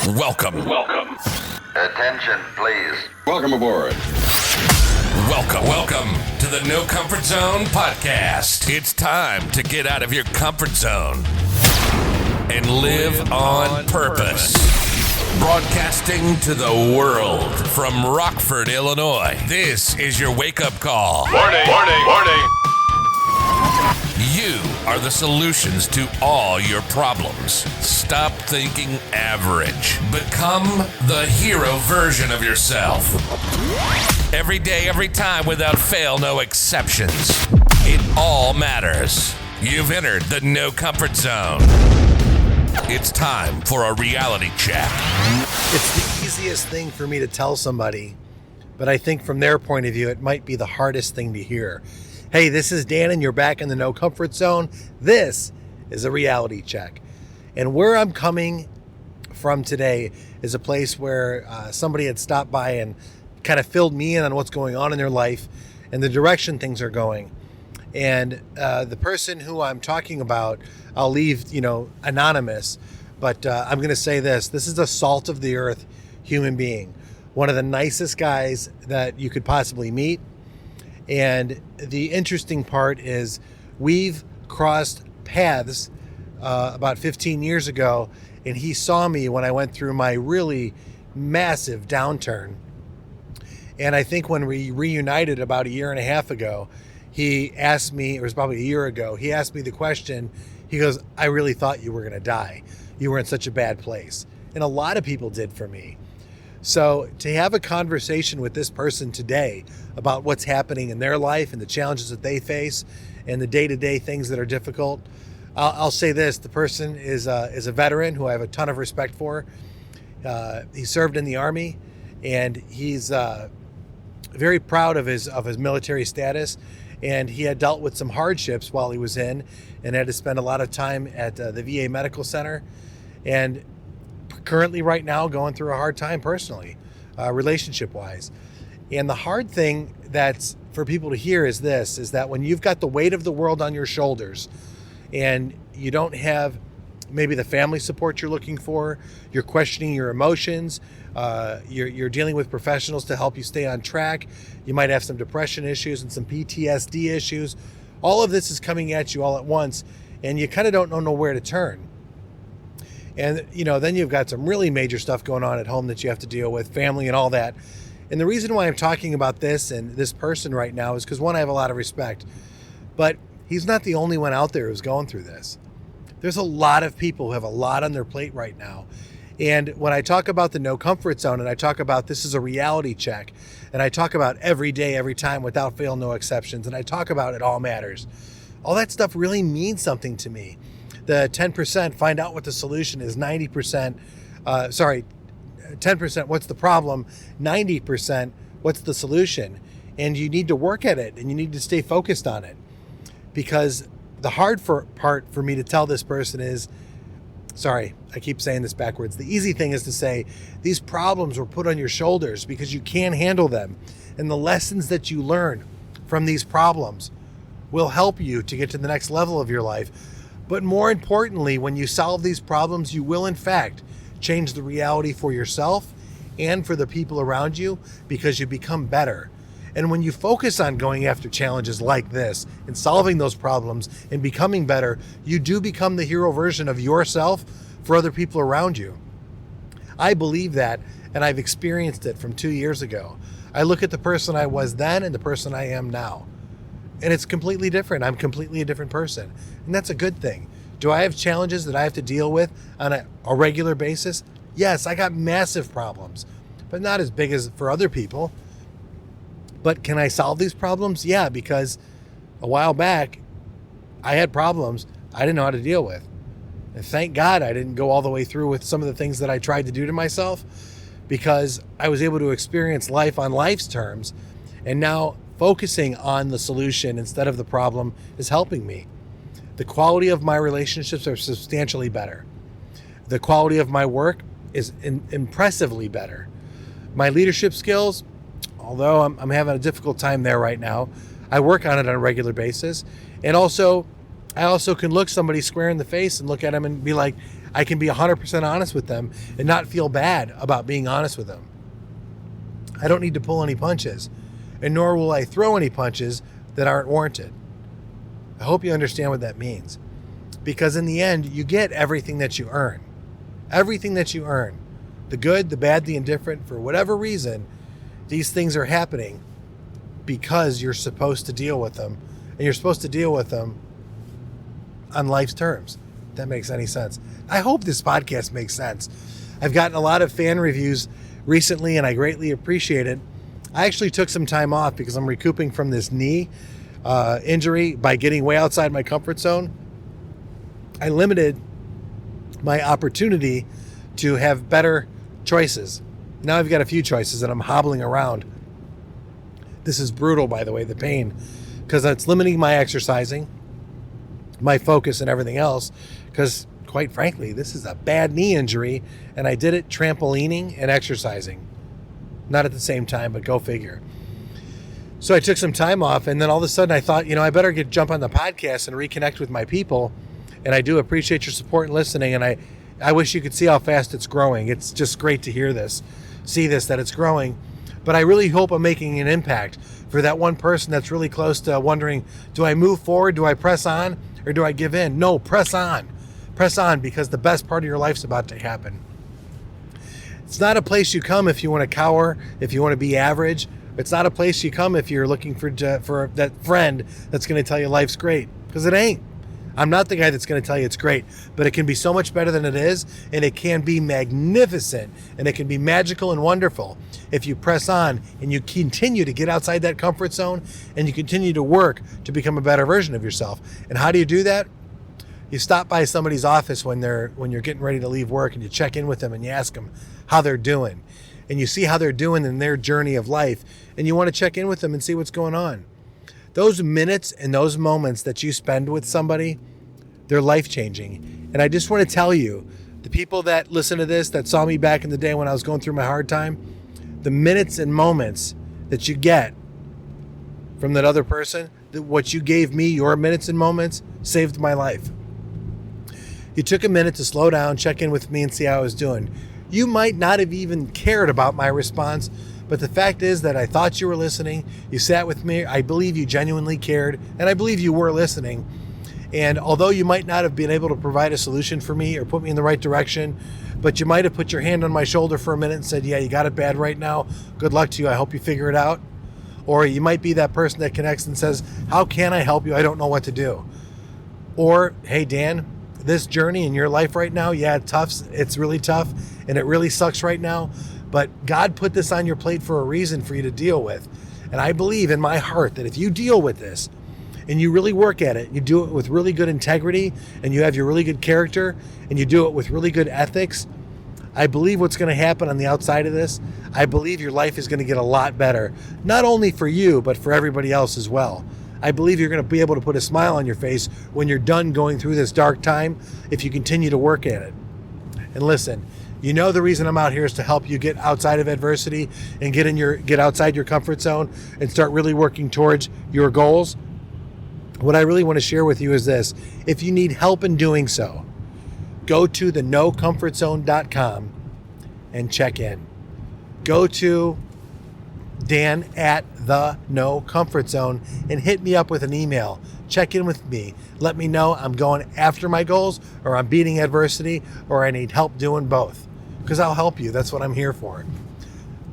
Welcome. Attention, please. Welcome aboard. Welcome to the No Comfort Zone podcast. It's time to get out of your comfort zone and live on purpose. Broadcasting to the world from Rockford, Illinois. This is your wake-up call. Warning. You are the solutions to all your problems. Stop thinking average. Become the hero version of yourself. Every day, every time, without fail, no exceptions. It all matters. You've entered the No Comfort Zone. It's time for a reality check. It's the easiest thing for me to tell somebody, but I think from their point of view, it might be the hardest thing to hear. Hey, this is Dan, and you're back in the No Comfort Zone. This is a reality check. And where I'm coming from today is a place where somebody had stopped by and kind of filled me in on what's going on in their life and the direction things are going. And the person who I'm talking about, I'll leave, anonymous, but I'm going to say this. This is a salt of the earth human being, one of the nicest guys that you could possibly meet. And the interesting part is we've crossed paths about 15 years ago, and he saw me when I went through my really massive downturn. And I think when we reunited about a year and a half ago, he asked me, it was probably a year ago, he asked me the question, he goes, I really thought you were going to die. You were in such a bad place. And a lot of people did for me. So to have a conversation with this person today about what's happening in their life and the challenges that they face and the day-to-day things that are difficult, I'll say this, the person is a veteran who I have a ton of respect for. He served in the Army, and he's very proud of his military status, and he had dealt with some hardships while he was in and had to spend a lot of time at the VA Medical Center, and currently right now going through a hard time personally, relationship-wise. And the hard thing that's for people to hear is this, is that when you've got the weight of the world on your shoulders and you don't have maybe the family support you're looking for, you're questioning your emotions, you're dealing with professionals to help you stay on track, you might have some depression issues and some PTSD issues. All of this is coming at you all at once, and you kind of don't know where to turn. And, then you've got some really major stuff going on at home that you have to deal with, family and all that. And the reason why I'm talking about this and this person right now is because, one, I have a lot of respect, but he's not the only one out there who's going through this. There's a lot of people who have a lot on their plate right now. And when I talk about the No Comfort Zone, and I talk about this is a reality check, and I talk about every day, every time, without fail, no exceptions, and I talk about it all matters, all that stuff really means something to me. The 10%, find out what the solution is, 10%, what's the problem, 90%, what's the solution? And you need to work at it, and you need to stay focused on it. Because the hard part for me to tell this person is, I keep saying this backwards. The easy thing is to say, these problems were put on your shoulders because you can handle them. And the lessons that you learn from these problems will help you to get to the next level of your life. But more importantly, when you solve these problems, you will in fact change the reality for yourself and for the people around you, because you become better. And when you focus on going after challenges like this and solving those problems and becoming better, you do become the hero version of yourself for other people around you. I believe that, and I've experienced it from 2 years ago. I look at the person I was then and the person I am now, and it's completely different. I'm completely a different person, and that's a good thing. Do I have challenges that I have to deal with on a regular basis? Yes, I got massive problems, but not as big as for other people. But can I solve these problems? Yeah, because a while back, I had problems I didn't know how to deal with. And thank God I didn't go all the way through with some of the things that I tried to do to myself, because I was able to experience life on life's terms. And now focusing on the solution instead of the problem is helping me. The quality of my relationships are substantially better. The quality of my work is impressively better. My leadership skills, although I'm having a difficult time there right now, I work on it on a regular basis. And also, I also can look somebody square in the face and look at them and be like, I can be 100% honest with them and not feel bad about being honest with them. I don't need to pull any punches, and nor will I throw any punches that aren't warranted. I hope you understand what that means. Because in the end, you get everything that you earn. Everything that you earn. The good, the bad, the indifferent, for whatever reason, these things are happening because you're supposed to deal with them. And you're supposed to deal with them on life's terms. If that makes any sense. I hope this podcast makes sense. I've gotten a lot of fan reviews recently, and I greatly appreciate it. I actually took some time off because I'm recouping from this knee injury by getting way outside my comfort zone. I limited my opportunity to have better choices. Now I've got a few choices and I'm hobbling around. This is brutal, by the way, the pain, because it's limiting my exercising, my focus, and everything else. Because quite frankly, this is a bad knee injury, and I did it trampolining and exercising. Not at the same time, but go figure. So I took some time off, and then all of a sudden I thought, I better jump on the podcast and reconnect with my people. And I do appreciate your support and listening, and I wish you could see how fast it's growing. It's just great to hear this, see this, that it's growing. But I really hope I'm making an impact for that one person that's really close to wondering, do I move forward, do I press on, or do I give in? No, press on. Press on, because the best part of your life's about to happen. It's not a place you come if you want to cower, if you want to be average. It's not a place you come if you're looking for that friend that's going to tell you life's great, because it ain't. I'm not the guy that's going to tell you it's great, but it can be so much better than it is, and it can be magnificent, and it can be magical and wonderful if you press on and you continue to get outside that comfort zone and you continue to work to become a better version of yourself. And how do you do that? You stop by somebody's office when you're getting ready to leave work, and you check in with them and you ask them how they're doing, and you see how they're doing in their journey of life, and you want to check in with them and see what's going on. Those minutes and those moments that you spend with somebody, they're life-changing. And I just want to tell you, the people that listen to this, that saw me back in the day when I was going through my hard time, the minutes and moments that you get from that other person, what you gave me, your minutes and moments, saved my life. You took a minute to slow down, check in with me, and see how I was doing. You might not have even cared about my response, but the fact is that I thought you were listening. You sat with me. I believe you genuinely cared, and I believe you were listening. And although you might not have been able to provide a solution for me or put me in the right direction, but you might have put your hand on my shoulder for a minute and said, yeah, you got it bad right now. Good luck to you. I hope you figure it out. Or you might be that person that connects and says, how can I help you? I don't know what to do. Or, hey, Dan, this journey in your life right now, yeah, it's really tough, and it really sucks right now, but God put this on your plate for a reason for you to deal with. And I believe in my heart that if you deal with this and you really work at it, you do it with really good integrity, and you have your really good character, and you do it with really good ethics, I believe what's going to happen on the outside of this, I believe your life is going to get a lot better, not only for you, but for everybody else as well. I believe you're going to be able to put a smile on your face when you're done going through this dark time if you continue to work at it. And listen, you know the reason I'm out here is to help you get outside of adversity and get outside your comfort zone and start really working towards your goals. What I really want to share with you is this. If you need help in doing so, go to thenocomfortzone.com and check in. Go to Dan at the No Comfort Zone and hit me up with an email. Check in with me. Let me know I'm going after my goals, or I'm beating adversity, or I need help doing both. Because I'll help you. That's what I'm here for.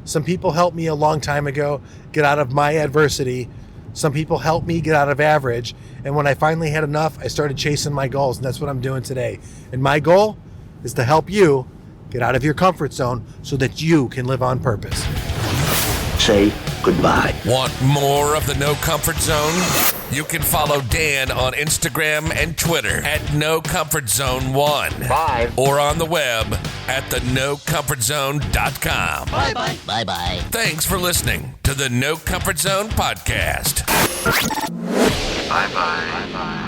Some people helped me a long time ago get out of my adversity. Some people helped me get out of average. And when I finally had enough, I started chasing my goals. And that's what I'm doing today. And my goal is to help you get out of your comfort zone so that you can live on purpose. Say goodbye. Want more of the No Comfort Zone? You can follow Dan on Instagram and Twitter at NoComfortZone1. Bye. Or on the web at thenocomfortzone.com. Bye-bye. Bye-bye. Thanks for listening to the No Comfort Zone podcast. Bye-bye. Bye-bye.